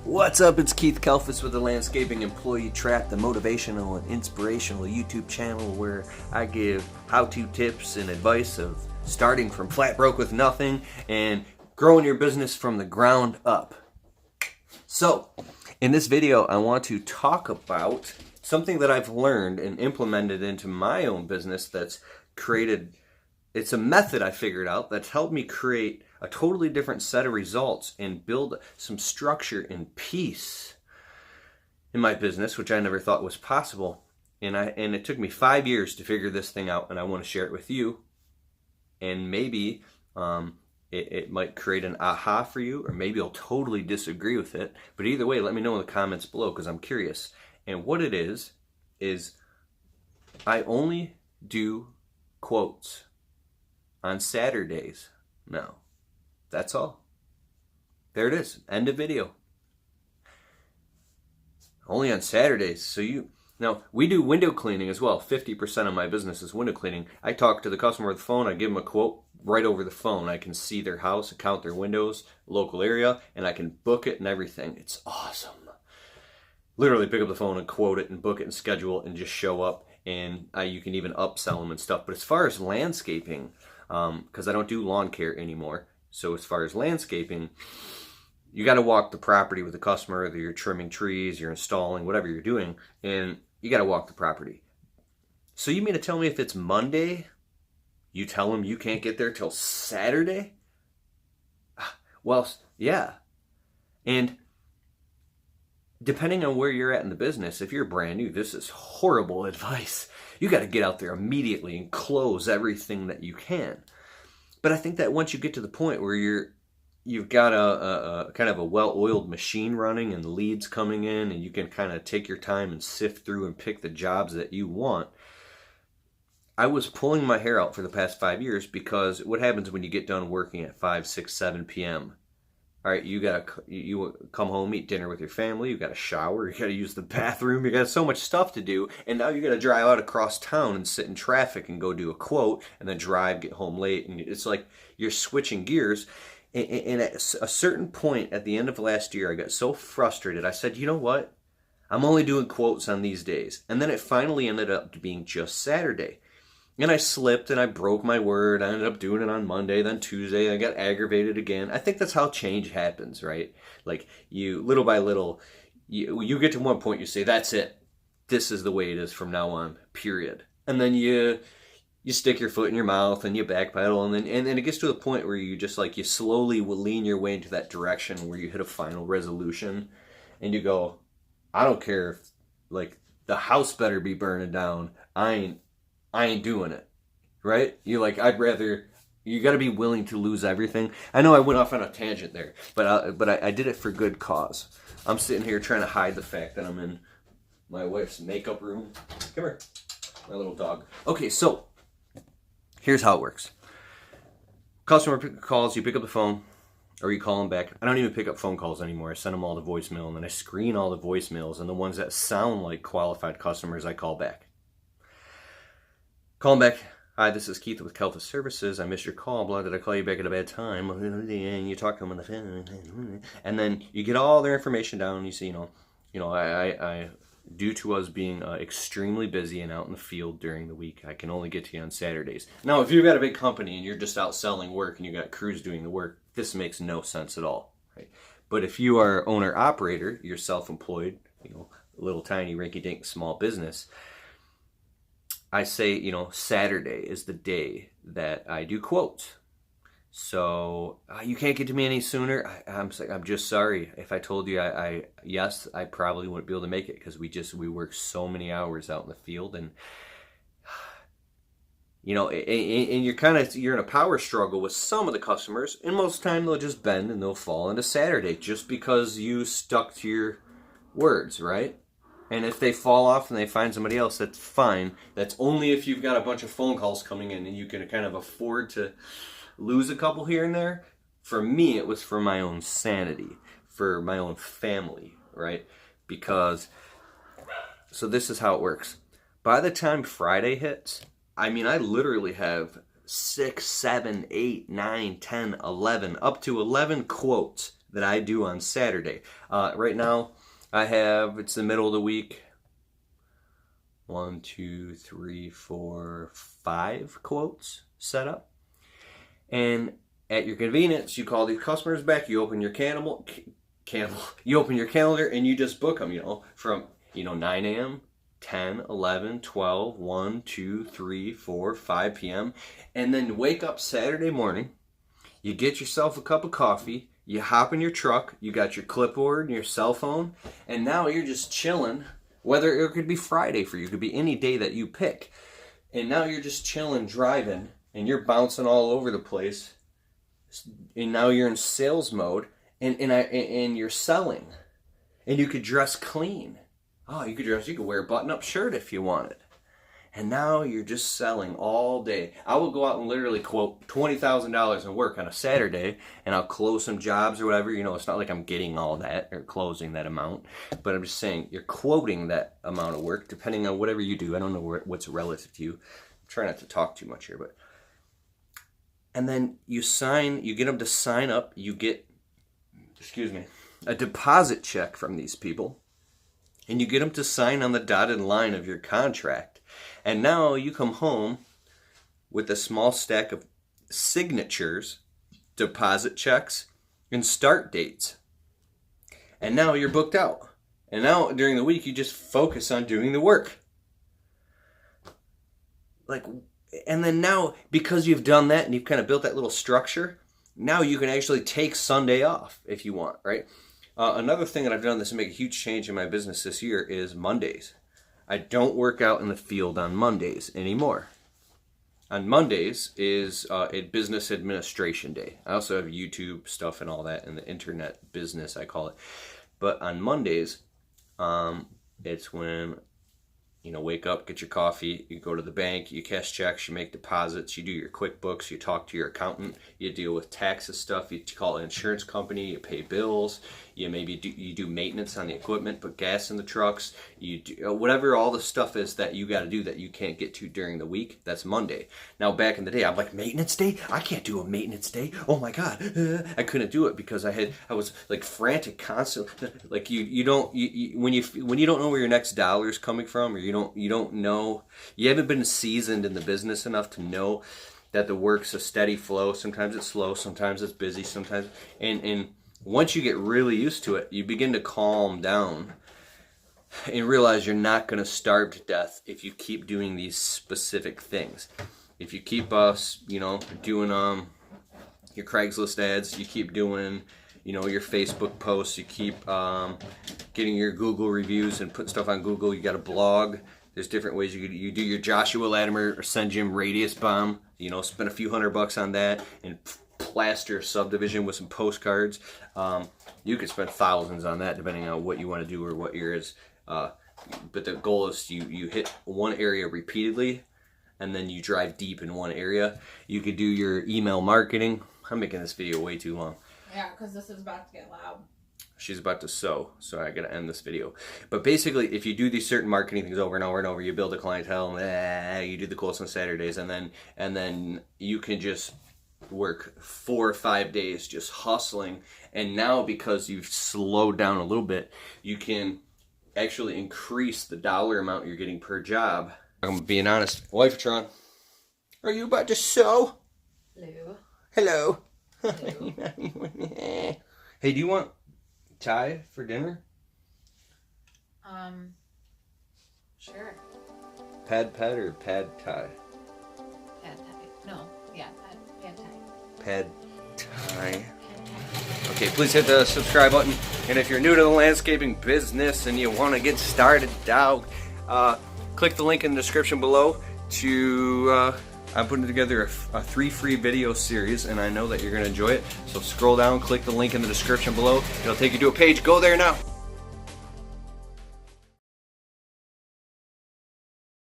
What's up? It's Keith Kalfas with the Landscaping Employee Trap, the motivational and inspirational YouTube channel where I give how-to tips and advice of starting from flat broke with nothing and growing your business from the ground up. So, in this video, I want to talk about something that I've learned and implemented into my own business that's created. It's a method I figured out that's helped me create a totally different set of results and build some structure and peace in my business, which I never thought was possible. And it took me 5 years to figure this thing out, and I want to share it with you. And maybe it might create an aha for you, or maybe you'll totally disagree with it. But either way, let me know in the comments below because I'm curious. And what it is I only do quotes on Saturdays now. That's all. There it is. End of video. Only on Saturdays. So now we do window cleaning as well. 50% of my business is window cleaning. I talk to the customer on the phone. I give them a quote right over the phone. I can see their house, count their windows, local area, and I can book it and everything. It's awesome. Literally pick up the phone and quote it and book it and schedule it and just show up. And you can even upsell them and stuff. But as far as landscaping, because I don't do lawn care anymore. So as far as landscaping, you got to walk the property with the customer, whether you're trimming trees, you're installing, whatever you're doing, and you got to walk the property. So you mean to tell me if it's Monday, you tell them you can't get there till Saturday? Well, yeah. And depending on where you're at in the business, if you're brand new, this is horrible advice. You got to get out there immediately and close everything that you can. But I think that once you get to the point where you've got a kind of a well-oiled machine running and leads coming in, and you can kind of take your time and sift through and pick the jobs that you want. I was pulling my hair out for the past 5 years because what happens when you get done working at 5, 6, 7 p.m.? All right, you come home, eat dinner with your family, you got to shower, you got to use the bathroom, you got so much stuff to do, and now you got to drive out across town and sit in traffic and go do a quote, and then drive, get home late, and it's like you're switching gears. And at a certain point at the end of last year, I got so frustrated, I said, you know what? I'm only doing quotes on these days. And then it finally ended up being just Saturday. And I slipped and I broke my word. I ended up doing it on Monday, then Tuesday. I got aggravated again. I think that's how change happens, right? Like you, little by little, you get to one point, you say, that's it. This is the way it is from now on, period. And then you stick your foot in your mouth and you backpedal. And then it gets to the point where you just you slowly will lean your way into that direction where you hit a final resolution. And you go, I don't care if the house better be burning down. I ain't doing it, right? You got to be willing to lose everything. I know I went off on a tangent there, but I did it for good cause. I'm sitting here trying to hide the fact that I'm in my wife's makeup room. Come here, my little dog. Okay, so here's how it works. Customer calls, you pick up the phone, or you call them back. I don't even pick up phone calls anymore. I send them all to voicemail, and then I screen all the voicemails, and the ones that sound like qualified customers, I call back. Call him back. Hi, this is Keith with Kalfas Services. I missed your call. Blah, did I call you back at a bad time? And you talk to them on the phone. And then you get all their information down. You see, I due to us being extremely busy and out in the field during the week, I can only get to you on Saturdays. Now, if you've got a big company and you're just out selling work and you got crews doing the work, this makes no sense at all, right? But if you are owner-operator, you're self-employed, little tiny rinky-dink small business, I say, Saturday is the day that I do quotes. So you can't get to me any sooner. I'm just sorry. If I told you, yes, I probably wouldn't be able to make it because we work so many hours out in the field, and and you're in a power struggle with some of the customers, and most of the time they'll just bend and they'll fall into Saturday just because you stuck to your words, right? And if they fall off and they find somebody else, that's fine. That's only if you've got a bunch of phone calls coming in and you can kind of afford to lose a couple here and there. For me, it was for my own sanity, for my own family, right? So this is how it works. By the time Friday hits, I literally have 6, 7, 8, 9, 10, 11, up to 11 quotes that I do on Saturday. Right now, it's the middle of the week. 1, 2, 3, 4, 5 quotes set up. And at your convenience, you call these customers back, you open your you open your calendar and you just book them, from 9 a.m., 10, 11, 12, 1, 2, 3, 4, 5 p.m. And then wake up Saturday morning, you get yourself a cup of coffee, you hop in your truck, you got your clipboard and your cell phone, and now you're just chilling. Whether it could be Friday for you, it could be any day that you pick. And now you're just chilling, driving, and you're bouncing all over the place. And now you're in sales mode, and you're selling. And you could dress clean. Oh, you could wear a button-up shirt if you wanted. And now you're just selling all day. I will go out and literally quote $20,000 in work on a Saturday, and I'll close some jobs or whatever. It's not like I'm getting all that or closing that amount, but I'm just saying you're quoting that amount of work depending on whatever you do. I don't know what's relative to you. I'm trying not to talk too much here, but. And then you get them to sign up, you get, a deposit check from these people, and you get them to sign on the dotted line of your contract. And now you come home with a small stack of signatures, deposit checks, and start dates. And now you're booked out. And now during the week, you just focus on doing the work. And then now, because you've done that and you've kind of built that little structure, now you can actually take Sunday off if you want, right? Another thing that I've done that's made a huge change in my business this year is Mondays. I don't work out in the field on Mondays anymore. On Mondays is a business administration day. I also have YouTube stuff and all that in the internet business, I call it. But on Mondays, it's when wake up, get your coffee, you go to the bank, you cash checks, you make deposits, you do your QuickBooks, you talk to your accountant, you deal with taxes stuff, you call an insurance company, you pay bills, you do maintenance on the equipment, put gas in the trucks, you do whatever all the stuff is that you got to do that you can't get to during the week. That's Monday. Now back in the day, I'm like, maintenance day? I can't do a maintenance day. Oh my God, I couldn't do it because I was like frantic constantly. Like when you don't know where your next dollar is coming from, or you don't know, you haven't been seasoned in the business enough to know that the work's a steady flow. Sometimes it's slow, sometimes it's busy, sometimes and once you get really used to it, you begin to calm down and realize you're not going to starve to death if you keep doing these specific things. If you keep doing your Craigslist ads, you keep doing your Facebook posts, you keep getting your Google reviews and putting stuff on Google, you got a blog. There's different ways you do your Joshua Latimer or Send Jim Radius Bomb, spend a few $100 on that and plaster a subdivision with some postcards. You could spend thousands on that depending on what you want to do or what your is. But the goal is you hit one area repeatedly and then you drive deep in one area. You could do your email marketing. I'm making this video way too long. Yeah, because this is about to get loud. She's about to sew, so I gotta end this video. But basically, if you do these certain marketing things over and over and over, you build a clientele, you do the quotes on Saturdays, and then you can just work 4 or 5 days just hustling. And now, because you've slowed down a little bit, you can actually increase the dollar amount you're getting per job. I'm being honest. Wifetron, are you about to sew? Hello. Hello. Hello. Hey, do you want Thai for dinner? Sure. Pad or pad Thai? Pad Thai. No, yeah, pad Thai. Pad Thai. Okay, please hit the subscribe button. And if you're new to the landscaping business and you want to get started out, click the link in the description below to... I'm putting together a 3 free video series, and I know that you're going to enjoy it. So scroll down, click the link in the description below. It'll take you to a page. Go there now.